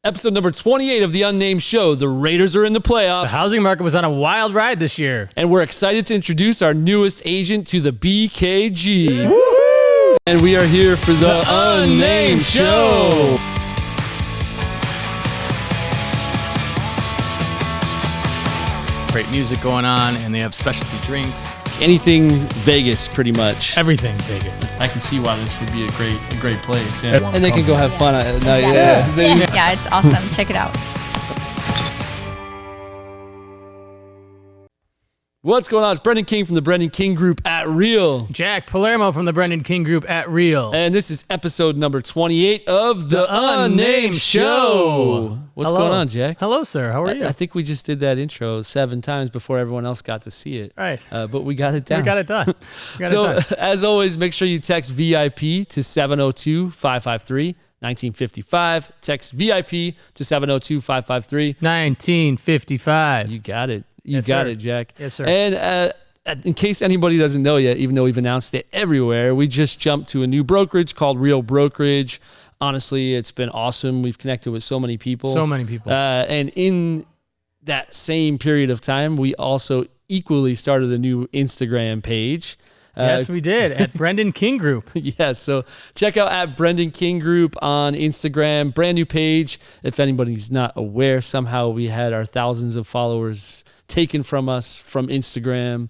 Episode number 28 of The Unnamed Show. The Raiders are in the playoffs. The housing market was on a wild ride this year. And we're excited to introduce our newest agent to the BKG. Woo-hoo! And we are here for the Unnamed Show. Great music going on, and they have specialty drinks. Anything Vegas, pretty much. Everything Vegas. I can see why this would be a great place. Yeah. And they can go have fun at night. Yeah, it's awesome. Check it out. What's going on? It's Brendan King from the Brendan King Group at Real. Jack Palermo from the Brendan King Group at Real. And this is episode number 28 of The Unnamed Show. What's going on, Jack? Hello, sir. How are you? I think we just did that intro 7 times before everyone else got to see it. Right. But we got it down. We got it done. As always, make sure you text VIP to 702-553-1955. Text VIP to 702-553-1955. You got it. You got it, Jack. Yes, sir. And in case anybody doesn't know yet, even though we've announced it everywhere, we just jumped to a new brokerage called Real Brokerage. Honestly, it's been awesome. We've connected with so many people. And in that same period of time, we also equally started a new Instagram page. Yes, we did, at Brendan King Group. Yeah, so check out at Brendan King Group on Instagram. Brand new page. If anybody's not aware, somehow we had our thousands of followers taken from us from Instagram.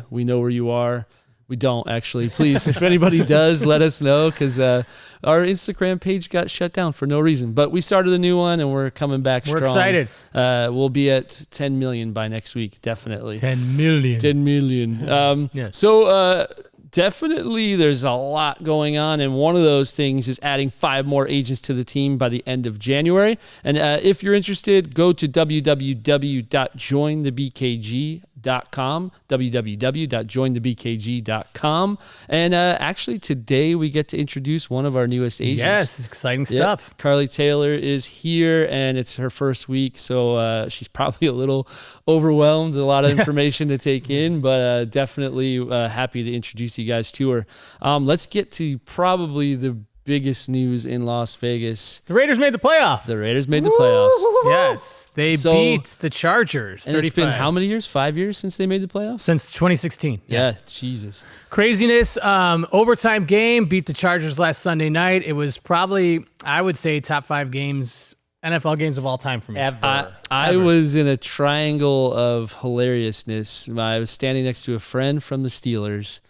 We know where you are. We don't, actually. Please, if anybody does, let us know, because our Instagram page got shut down for no reason. But we started a new one, and we're coming back strong. We're excited. We'll be at 10 million by next week, definitely. 10 million. 10 million. Yes. So definitely there's a lot going on, and one of those things is adding 5 more agents to the team by the end of January. And if you're interested, go to www.jointhebkg.com, www.jointhebkg.com. And actually today we get to introduce one of our newest agents. Yes, exciting stuff. Carly Taylor is here, and it's her first week, so she's probably a little overwhelmed, a lot of information to take in, but definitely happy to introduce you guys to her. Let's get to probably the biggest news in Las Vegas. The Raiders made the playoffs. The Raiders made the playoffs. Yes, they beat the Chargers. And 35. It's been how many years? 5 years since they made the playoffs? Since 2016. Yeah, Jesus. Craziness. Overtime game, beat the Chargers last Sunday night. It was probably, I would say, top 5 games, NFL games of all time for me. I was in a triangle of hilariousness. I was standing next to a friend from the Steelers.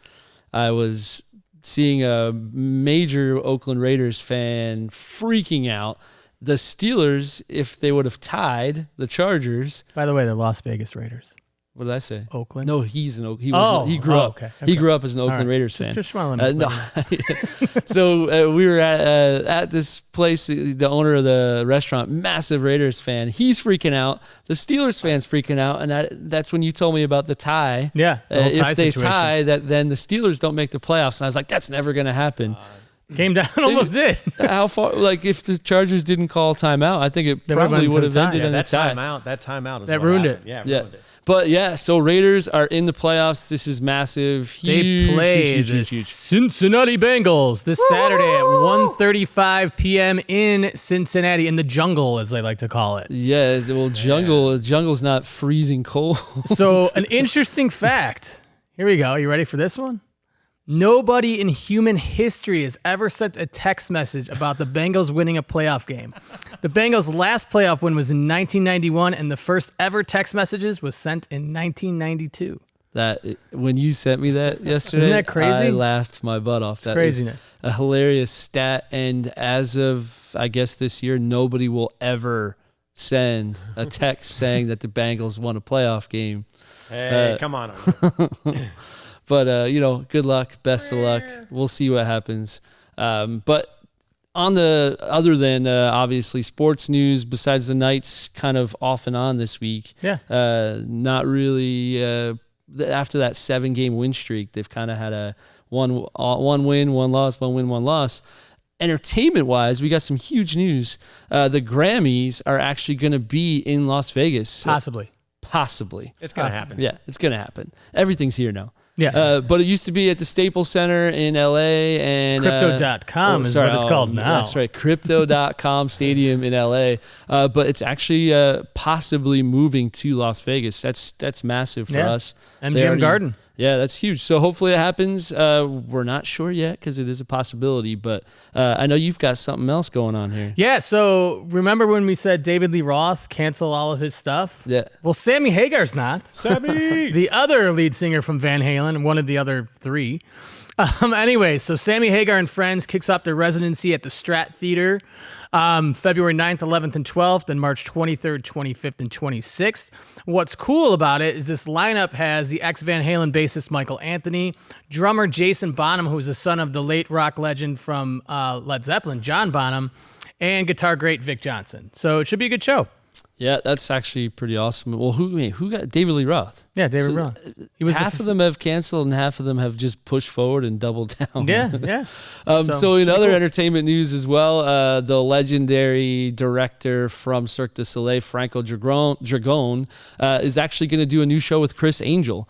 I was seeing a major Oakland Raiders fan freaking out. The Steelers, if they would have tied the Chargers. By the way, they're Las Vegas Raiders. What did I say? Oakland? No, he's an Oakland. He grew up. Okay. He grew up as an Oakland Raiders fan. Just smiling. So we were at this place. The owner of the restaurant, massive Raiders fan. He's freaking out. The Steelers fan's freaking out, and that's when you told me about the tie. Yeah. If they tie, then the Steelers don't make the playoffs. And I was like, that's never going to happen. Came down, almost did. How far? Like, if the Chargers didn't call timeout, I think it probably would have ended in a tie. That timeout is that what ruined happened. it. Yeah, ruined it. But yeah, so Raiders are in the playoffs. This is massive. Huge, they play the Cincinnati Bengals this Saturday at 1:35 p.m. in Cincinnati, in the jungle, as they like to call it. Yeah, well, jungle's not freezing cold. So an interesting fact. Here we go. You ready for this one? Nobody in human history has ever sent a text message about the Bengals winning a playoff game. The Bengals' last playoff win was in 1991, and the first ever text messages was sent in 1992. When you sent me that yesterday, isn't that crazy? I laughed my butt off. That craziness. A hilarious stat, and as of, I guess, this year, nobody will ever send a text saying that the Bengals won a playoff game. Hey, come on. But, good luck, best of luck. We'll see what happens. But other than obviously sports news, besides the Knights kind of off and on this week, not really. After that 7-game win streak, they've kind of had a one win, one loss, one win, one loss. Entertainment-wise, we got some huge news. The Grammys are actually going to be in Las Vegas. Possibly. Possibly. It's going to happen. Yeah, it's going to happen. Everything's here now. Yeah. But it used to be at the Staples Center in LA and Crypto.com is what it's called now. That's right. Crypto.com Stadium in LA. But it's actually possibly moving to Las Vegas. That's massive for us. MGM Garden. Yeah, that's huge. So hopefully it happens. We're not sure yet because it is a possibility, but I know you've got something else going on here. Yeah, so remember when we said David Lee Roth cancel all of his stuff? Yeah. Well, Sammy Hagar's not. Sammy! The other lead singer from Van Halen, one of the other three. Anyway, so Sammy Hagar and Friends kicks off their residency at the Strat Theater February 9th, 11th, and 12th, and March 23rd, 25th, and 26th. What's cool about it is this lineup has the ex-Van Halen bassist Michael Anthony, drummer Jason Bonham, who's the son of the late rock legend from Led Zeppelin, John Bonham, and guitar great Vic Johnson. So it should be a good show. Yeah, that's actually pretty awesome. Well, who got David Lee Roth? Yeah, David Roth. He was half of them have canceled and half of them have just pushed forward and doubled down. Yeah. So in other entertainment news as well, the legendary director from Cirque du Soleil, Franco Dragone, is actually going to do a new show with Criss Angel,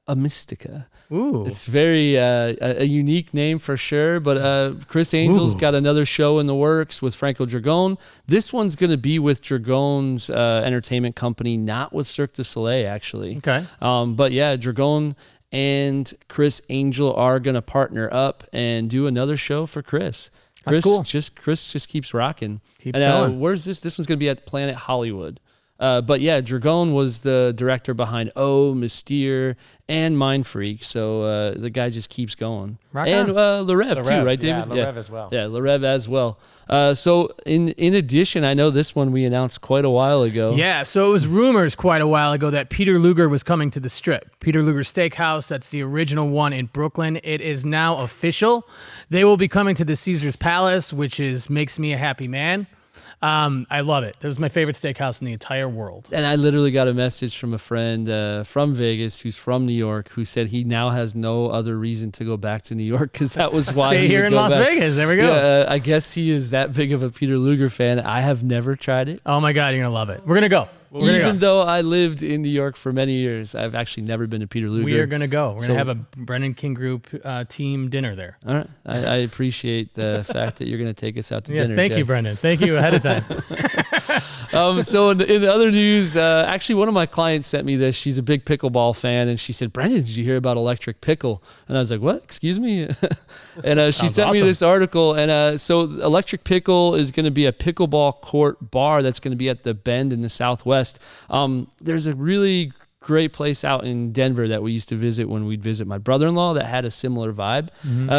Amystika. Ooh. It's very a unique name for sure, but Criss Angel's got another show in the works with Franco Dragone. This one's going to be with Dragone's entertainment company, not with Cirque du Soleil, actually. Okay. But yeah, Dragone and Criss Angel are going to partner up and do another show for Criss. That's cool. Criss just keeps rocking. Keeps going. Where's this? This one's going to be at Planet Hollywood. But yeah, Dragone was the director behind Mystere and Mind Freak, so the guy just keeps going. And Le Rev too, right, David? Yeah, Le Rev as well. Yeah, Le Rev as well. So in addition, I know this one we announced quite a while ago. Yeah, so it was rumors quite a while ago that Peter Luger was coming to the Strip. Peter Luger Steakhouse, that's the original one in Brooklyn. It is now official. They will be coming to the Caesar's Palace, which makes me a happy man. I love it. That was my favorite steakhouse in the entire world. And I literally got a message from a friend from Vegas who's from New York who said he now has no other reason to go back to New York because that was why Stay he here would in go Las back. Vegas. There we go. Yeah, I guess he is that big of a Peter Luger fan. I have never tried it. Oh my God, you're going to love it. We're going to go. Even though I lived in New York for many years, I've actually never been to Peter Luger. We are going to go. We're going to have a Brennan King Group team dinner there. All right. I appreciate the fact that you're going to take us out to dinner. Thank you, Brendan. Thank you ahead of time. So in the other news, actually one of my clients sent me this. She's a big pickleball fan, and she said, "Brendan, did you hear about Electric Pickle?" And I was like, "What? Excuse me?" And she sent me this article. And so Electric Pickle is going to be a pickleball court bar that's going to be at the Bend in the Southwest. There's a really great place out in Denver that we used to visit when we'd visit my brother-in-law that had a similar vibe.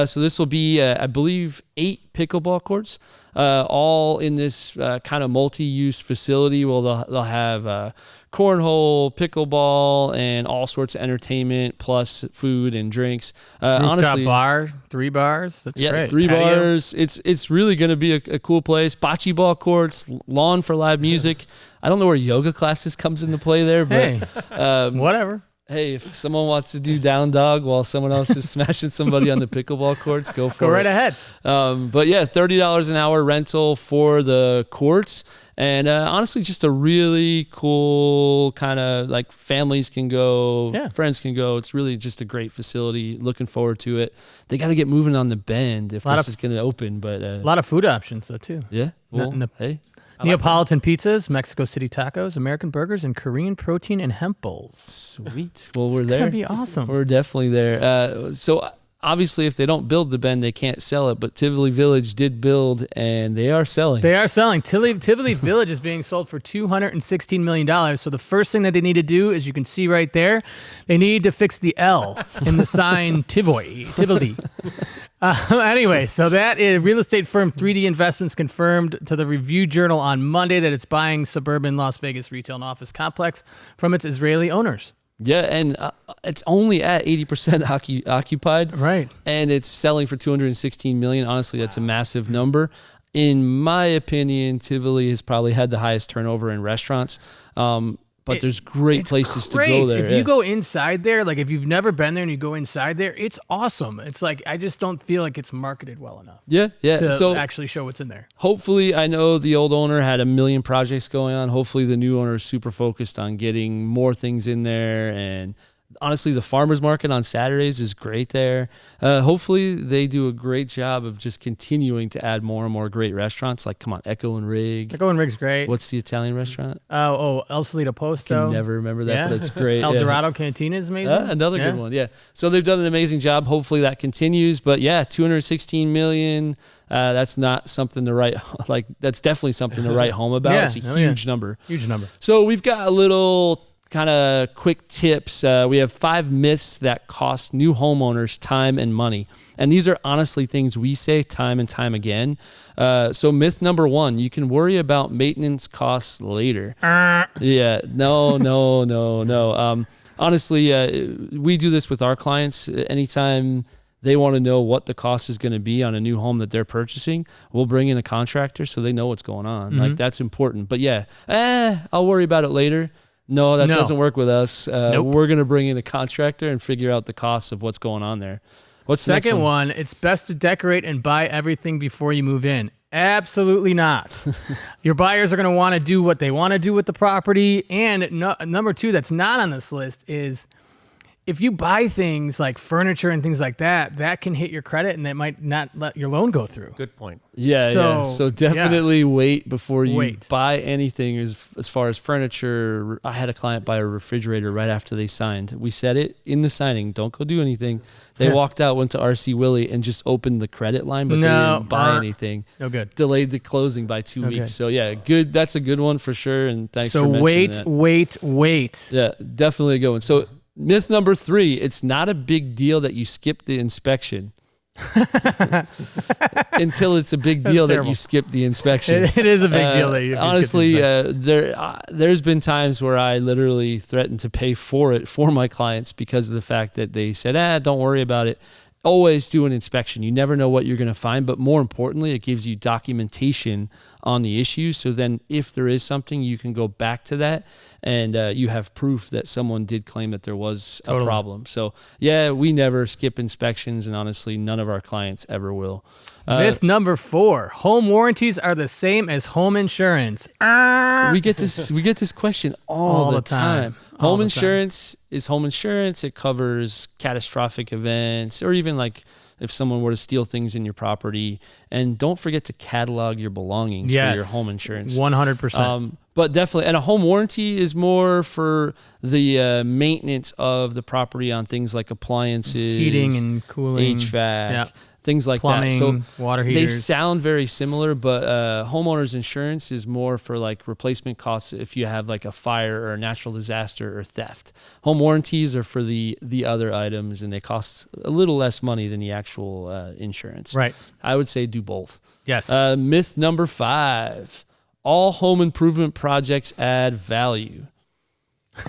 So this will be, I believe, 8 pickleball courts, all in this kind of multi-use facility. Well, they'll have cornhole, pickleball, and all sorts of entertainment, plus food and drinks. Honestly, bar, 3 bars. That's great. 3 Patio. bars. It's really going to be a cool place. Bocce ball courts, lawn for live music. I don't know where yoga classes comes into play there, but whatever. Hey, if someone wants to do down dog while someone else is smashing somebody on the pickleball courts, go for it. Go right ahead. But yeah, $30 an hour rental for the courts. And honestly, just a really cool kind of like families can go, friends can go. It's really just a great facility. Looking forward to it. They got to get moving on the Bend if this is going to open. But a lot of food options though too. Yeah. Well, hey. Neapolitan pizzas, Mexico City tacos, American burgers, and Korean protein and hemp bowls. Sweet. Well, we're there. It's going to be awesome. We're definitely there. So obviously, if they don't build the Bend, they can't sell it. But Tivoli Village did build, and they are selling. They are selling. Tivoli Village is being sold for $216 million. So the first thing that they need to do, as you can see right there, they need to fix the L in the sign Tivoli. Anyway, so that is real estate firm 3D Investments confirmed to the Review Journal on Monday that it's buying suburban Las Vegas retail and office complex from its Israeli owners. Yeah, and it's only at 80% occupied. Right. And it's selling for $216 million. Honestly, that's a massive number. In my opinion, Tivoli has probably had the highest turnover in restaurants. But there's great places to go there. If you go inside there, like if you've never been there and you go inside there, it's awesome. It's like, I just don't feel like it's marketed well enough. Yeah. To actually show what's in there. Hopefully, I know the old owner had a million projects going on. Hopefully the new owner is super focused on getting more things in there and Honestly, the farmers market on Saturdays is great there. Hopefully, they do a great job of just continuing to add more and more great restaurants. Like, come on, Echo and Rig. Echo and Rig's great. What's the Italian restaurant? El Solito Posto. Can never remember that, but it's great. El Dorado Cantina is amazing. Another good one, yeah. So they've done an amazing job. Hopefully that continues. But yeah, $216 million. That's not something to write. Like, that's definitely something to write home about. It's a huge number. Huge number. So we've got a little kind of quick tips. We have 5 myths that cost new homeowners time and money. And these are honestly things we say time and time again. So myth number 1, you can worry about maintenance costs later. Yeah, no. Honestly, we do this with our clients. Anytime they want to know what the cost is going to be on a new home that they're purchasing, we'll bring in a contractor so they know what's going on. Mm-hmm. Like, that's important. But yeah, I'll worry about it later. No, that doesn't work with us. Nope. We're going to bring in a contractor and figure out the costs of what's going on there. What's the Second next one? It's best to decorate and buy everything before you move in. Absolutely not. Your buyers are going to want to do what they want to do with the property. And number 2 that's not on this list is if you buy things like furniture and things like that, that can hit your credit and that might not let your loan go through. Good point. Yeah, So definitely wait before you buy anything as far as furniture. I had a client buy a refrigerator right after they signed. We said it in the signing, don't go do anything. They walked out, went to RC Willie, and just opened the credit line, but they didn't buy anything. No good. Delayed the closing by 2 weeks. So yeah, good. That's a good one for sure. And thanks for mentioning that. So wait. Yeah, definitely a good one. So myth number 3, it's not a big deal that you skip the inspection. Until it's a big deal that you skip the inspection. It is a big deal that you honestly, there's been times where I literally threatened to pay for it for my clients because of the fact that they said, don't worry about it. Always do an inspection. You never know what you're going to find, but more importantly, it gives you documentation on the issue. So then if there is something, you can go back to that and you have proof that someone did claim that there was a problem. So yeah, we never skip inspections, and honestly, none of our clients ever will. Myth number 4, home warranties are the same as home insurance. We get this question all the time. Home insurance is home insurance. It covers catastrophic events, or even like if someone were to steal things in your property. And don't forget to catalog your belongings for your home insurance. 100%. But definitely, and a home warranty is more for the maintenance of the property on things like appliances, heating and cooling, HVAC, things like plumbing, that. So water heaters. They sound very similar, but homeowners insurance is more for like replacement costs if you have like a fire or a natural disaster or theft. Home warranties are for the other items, and they cost a little less money than the actual insurance. Right. I would say do both. Yes. Myth number 5. All home improvement projects add value.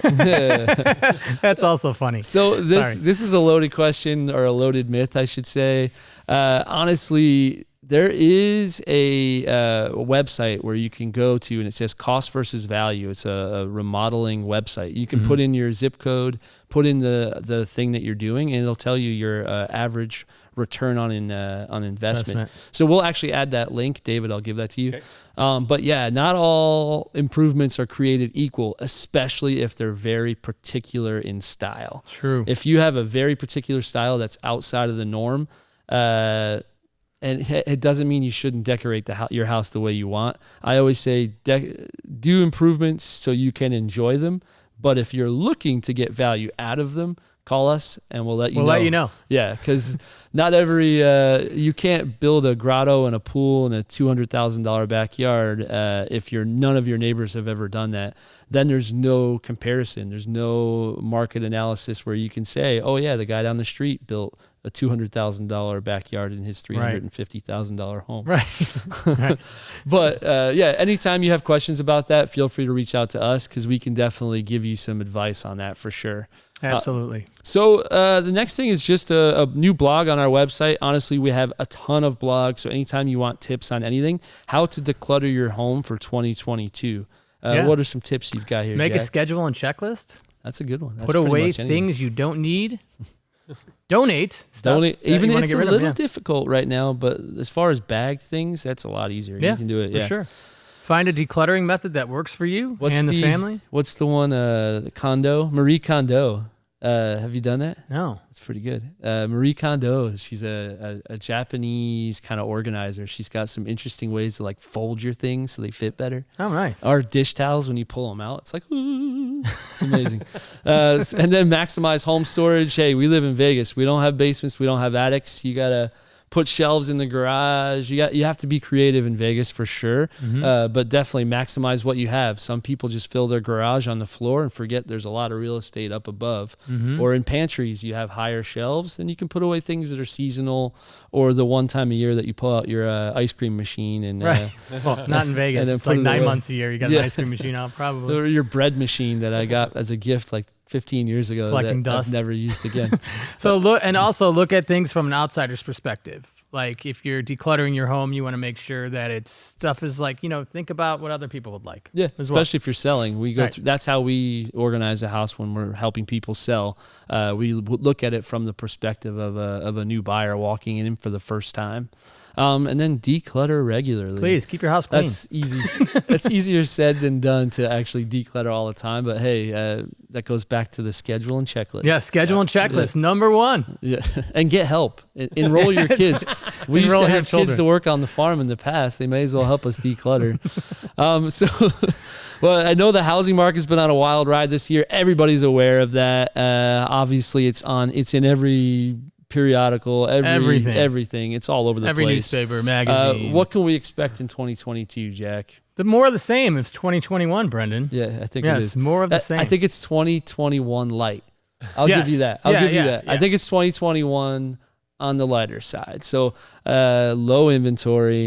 That's also funny. So this is a loaded question, or a loaded myth, I should say. Honestly, there is a website where you can go to, and it says cost versus value. It's a remodeling website. You can put in your zip code, put in the thing that you're doing, and it'll tell you your average return on investment. So we'll actually add that link. David, I'll give that to you. Okay. But yeah, not all improvements are created equal, especially if they're very particular in style. True. If you have a very particular style that's outside of the norm, and it doesn't mean you shouldn't decorate your house the way you want. I always say do improvements so you can enjoy them. But if you're looking to get value out of them, call us and we'll let you know. We'll let you know. Yeah, because not every you can't build a grotto and a pool and a $200,000 backyard if none of your neighbors have ever done that. Then there's no comparison. There's no market analysis where you can say, oh yeah, the guy down the street built a $200,000 backyard in his $350,000 home. Right. But yeah, anytime you have questions about that, feel free to reach out to us because we can definitely give you some advice on that for sure. Absolutely. So the next thing is just a new blog on our website. Honestly, we have a ton of blogs. So anytime you want tips on anything, how to declutter your home for 2022. What are some tips you've got here, Make Jack? a schedule and checklist. That's a good one. Put away things you don't need. Donate stuff. Donate. Even it's a little of, difficult right now, but as far as bagged things, that's a lot easier. Yeah, you can do it. For sure. Find a decluttering method that works for you and the family. What's the one? Kondo? Marie Kondo. Have you done that? No. It's pretty good. Marie Kondo, she's a Japanese kind of organizer. She's got some interesting ways to like fold your things so they fit better. Oh, nice. Our dish towels, when you pull them out, it's like, ooh, it's amazing. And then maximize home storage. Hey, we live in Vegas. We don't have basements. We don't have attics. You got to put shelves in the garage. You have to be creative in Vegas for sure, but definitely maximize what you have. Some people just fill their garage on the floor and forget there's a lot of real estate up above. Or in pantries, you have higher shelves, and you can put away things that are seasonal or the one time a year that you pull out your ice cream machine. And well, not in Vegas. It's like 9 months a year. You got an ice cream machine out, probably. Or your bread machine that I got as a gift like 15 years ago collecting that dust. I've never used again. So look at things from an outsider's perspective. Like if you're decluttering your home, you want to make sure that it's stuff is like, think about what other people would like. Yeah, as well. especially if you're selling. We go through, that's how we organize a house when we're helping people sell. We look at it from the perspective of a new buyer walking in for the first time. And then declutter regularly. Please keep your house clean. That's easy. That's easier said than done to actually declutter all the time. But hey, that goes back to the schedule and checklist. Yeah, schedule and checklist. Number 1. Yeah, and get help. Enroll your kids. We used to have kids to work on the farm in the past. They may as well help us declutter. Well, I know the housing market's been on a wild ride this year. Everybody's aware of that. Obviously, it's in every periodical, everything. It's all over the every place. Newspaper, magazine. What can we expect in 2022, Jack? The more of the same. It's 2021, Brendan. Yeah, I think it is. More of the same. I think it's 2021 light. I'll give you that. I'll give you that. I think it's 2021 on the lighter side. So low inventory.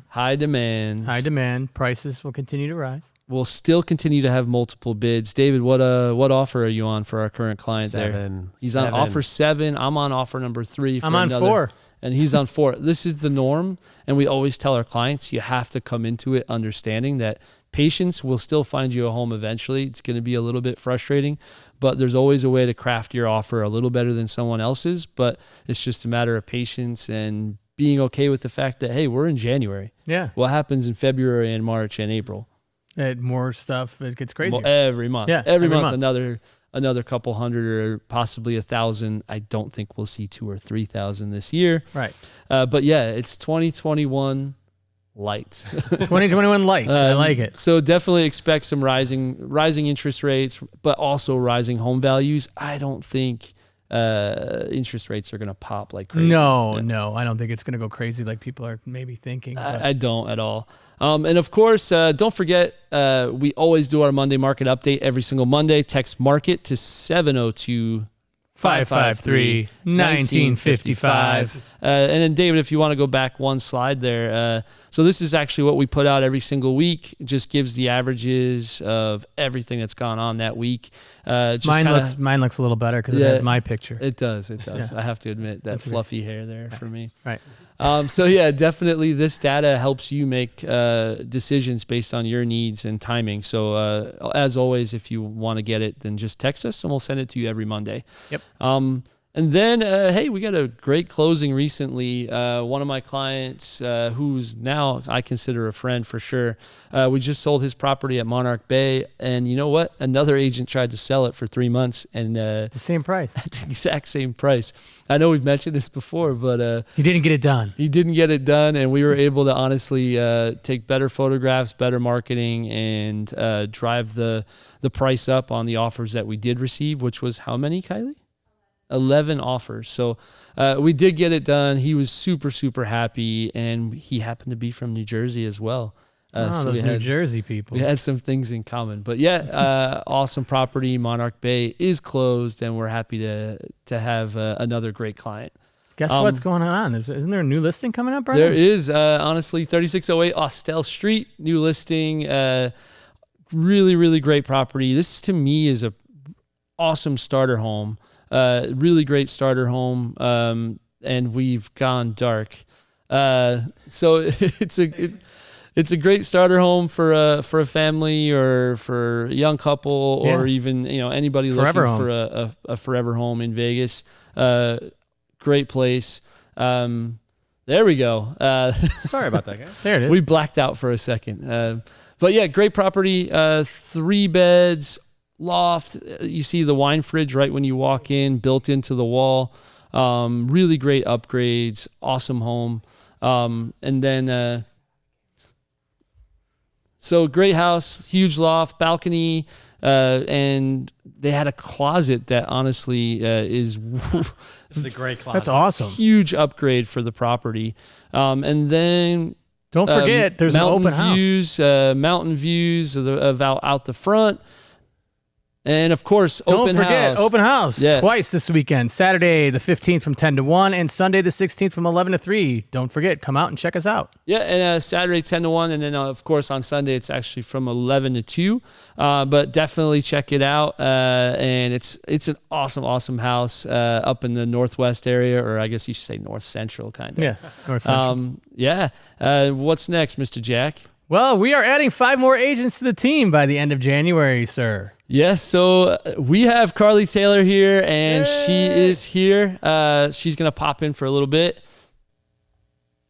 High demand. Prices will continue to rise. We'll still continue to have multiple bids. David, what offer are you on for our current client 7. there? He's on offer 7. I'm on offer number 3. I'm on 4. And he's on 4. This is the norm. And we always tell our clients, you have to come into it understanding that patience will still find you a home eventually. It's going to be a little bit frustrating, but there's always a way to craft your offer a little better than someone else's. But it's just a matter of patience and being okay with the fact that, hey, we're in January. Yeah. What happens in February and March and April? More stuff. It gets crazier. Well, every month. Yeah, every month another couple hundred or possibly 1,000. I don't think we'll see 2,000 or 3,000 this year. Right. But yeah, it's 2021 light. 2021 light. I like it. So definitely expect some rising interest rates, but also rising home values. I don't think interest rates are going to pop like crazy. No, I don't think it's going to go crazy like people are maybe thinking. I don't at all. And of course, don't forget, we always do our Monday market update every single Monday. Text market to 702-553-1955. And then David, if you want to go back one slide there. So this is actually what we put out every single week. It just gives the averages of everything that's gone on that week. Mine looks a little better because it has my picture. It does. Yeah. I have to admit that fluffy hair there for me. Right. So yeah, definitely this data helps you make decisions based on your needs and timing. So as always, if you want to get it, then just text us and we'll send it to you every Monday. Yep. And then, hey, we got a great closing recently. One of my clients, who's now I consider a friend for sure, we just sold his property at Monarch Bay. And you know what? Another agent tried to sell it for 3 months. And the same price. At the exact same price. I know we've mentioned this before, but he didn't get it done. He didn't get it done. And we were able to honestly take better photographs, better marketing, and drive the price up on the offers that we did receive, which was how many, Kylie? 11 offers. So we did get it done. He was super, super happy, and he happened to be from New Jersey as well. So those New Jersey people. We had some things in common. But yeah, awesome property. Monarch Bay is closed, and we're happy to have another great client. Guess what's going on? Isn't there a new listing coming up, Brian? There is, honestly, 3608 Austell Street, new listing. Really, really great property. This, to me, is a awesome starter home. Really great starter home, and we've gone dark. So it's a great starter home for a family or for a young couple or even anybody forever looking home. for a forever home in Vegas. Great place. There we go. Sorry about that, guys. There it is. We blacked out for a second. But yeah, great property. 3 beds. loft. You see the wine fridge right when you walk in, built into the wall. Really great upgrades. Awesome home. And then, so great house, huge loft, balcony, and they had a closet that honestly is This is a great closet. That's awesome. huge upgrade for the property. And then Don't forget, there's an mountain open house. views, mountain views of out the front. And of course, Don't open forget, house. open house Yeah. twice this weekend. Saturday the 15th from 10 to 1 and Sunday the 16th from 11 to 3. Don't forget, come out and check us out. Yeah, and Saturday 10 to 1, and then of course on Sunday it's actually from 11 to 2. But definitely check it out. And it's an awesome house up in the northwest area, or I guess you should say north central kind of. Yeah, North Central. What's next, Mr. Jack? Well, we are adding 5 more agents to the team by the end of January, sir. Yes, so we have Carly Taylor here, and she is here. She's going to pop in for a little bit.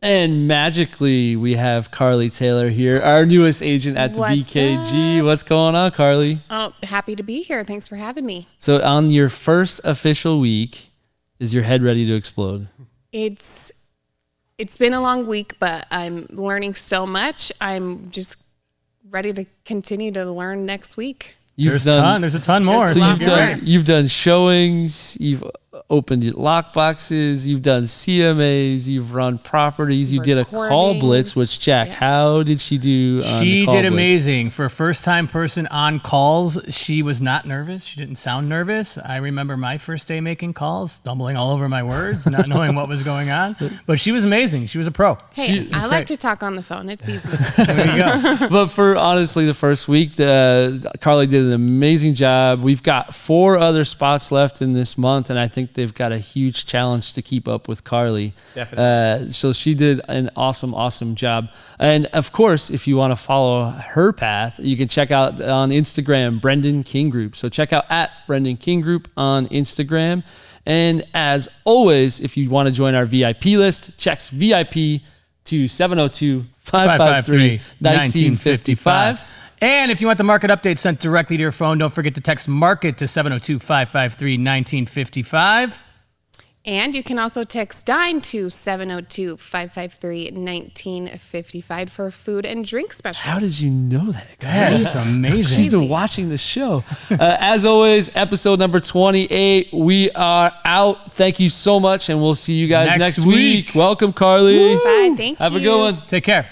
And magically, we have Carly Taylor here, our newest agent at the What's BKG. up? What's going on, Carly? Oh, happy to be here. Thanks for having me. So on your first official week, is your head ready to explode? It's been a long week, but I'm learning so much. I'm just ready to continue to learn next week. There's a ton more. There's So a lot you've more. done, you've done showings, you've opened lock boxes, you've done CMAs, you've run properties, you did a call blitz, which Jack, how did she do on the She call did blitz? amazing. For a first-time person on calls, she was not nervous. She didn't sound nervous. I remember my first day making calls, stumbling all over my words, not knowing what was going on. But she was amazing. She was a pro. Hey, I great. like to talk on the phone. It's easy. There you go. But for honestly the first week, Carly did an amazing job. We've got 4 other spots left in this month, and I think they've got a huge challenge to keep up with Carly. Definitely. So she did an awesome job. And of course, if you want to follow her path, you can check out on Instagram, Brendan King Group. So check out at Brendan King Group on Instagram. And as always, if you want to join our VIP list, checks VIP to 702-553-1955. And if you want the market update sent directly to your phone, don't forget to text MARKET to 702-553-1955. And you can also text DINE to 702-553-1955 for food and drink specials. How did you know that, guys? That's amazing. She's been watching the show. As always, episode number 28. We are out. Thank you so much, and we'll see you guys Next next week. week. Welcome, Carly. Bye. Thank you. Have a good one. Take care.